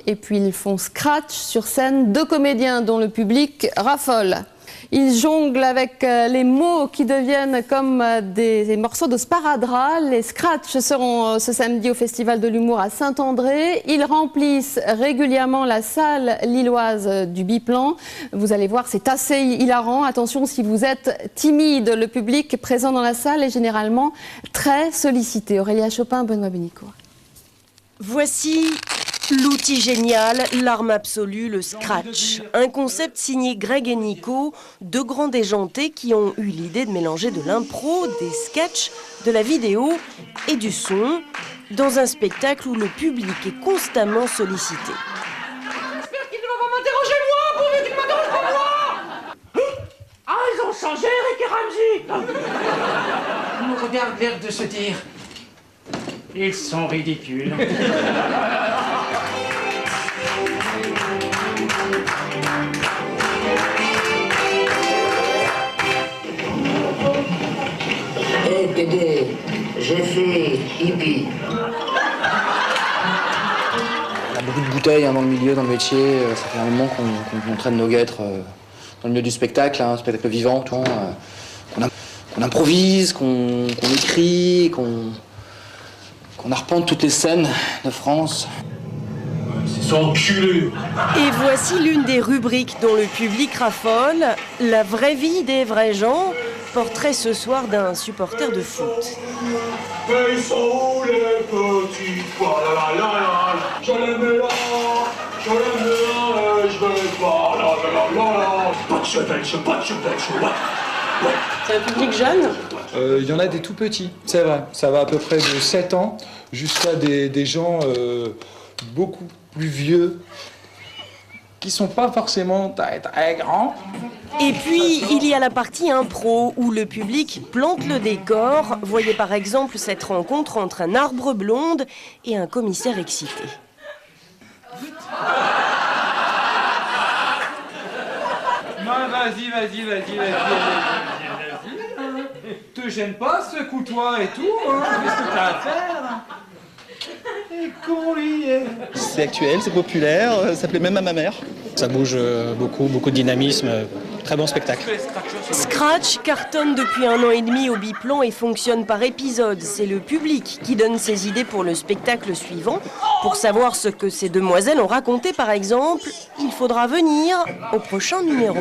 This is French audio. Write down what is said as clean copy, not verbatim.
et puis ils font scratch sur scène, 2 comédiens dont le public raffole. Ils jonglent avec les mots qui deviennent comme des morceaux de sparadrap. Les scratchs seront ce samedi au Festival de l'Humour à Saint-André. Ils remplissent régulièrement la salle lilloise du Biplan. Vous allez voir, c'est assez hilarant. Attention, si vous êtes timide, le public présent dans la salle est généralement très sollicité. Aurélia Chopin, Benoît Benicourt. Voici l'outil génial, l'arme absolue, le scratch. Un concept signé Greg et Nico, 2 grands déjantés qui ont eu l'idée de mélanger de l'impro, des sketchs, de la vidéo et du son dans un spectacle où le public est constamment sollicité. J'espère qu'il ne va pas m'interroger moi, pourvu qu'il ne m'interroge pas moi. Ah, ils ont changé, Rick et Ramsey. On me regarde l'air de se dire... Ils sont ridicules. Hé Dédé, j'ai fait hippie. On a beaucoup de bouteilles dans le milieu, dans le métier. Ça fait un moment qu'on traîne nos guêtres dans le milieu du spectacle, spectacle vivant, qu'on improvise, qu'on écrit, qu'on arpente toutes les scènes de France. C'est son enculé. Et voici l'une des rubriques dont le public raffole, la vraie vie des vrais gens, portrait ce soir d'un supporter de foot. Mais ils sont où les petits? Je les mets là, je les mets là, et je vais pas là. Pas de cheval, ouais. C'est un public jeune ? Il y en a des tout petits, c'est vrai. Ça va à peu près de 7 ans jusqu'à des gens beaucoup plus vieux qui sont pas forcément très grands. Et puis, il y a la partie impro où le public plante le décor. Voyez par exemple cette rencontre entre un arbre blonde et un commissaire excité. Non, vas-y. Te gêne pas, secoue-toi et tout, hein. Qu'est-ce que t'as à faire? Et qu'on y est. C'est actuel, c'est populaire, ça plaît même à ma mère. Ça bouge beaucoup de dynamisme, très bon spectacle. Scratch cartonne depuis 1 an et demi au Biplan et fonctionne par épisode. C'est le public qui donne ses idées pour le spectacle suivant. Pour savoir ce que ces demoiselles ont raconté par exemple, il faudra venir au prochain numéro.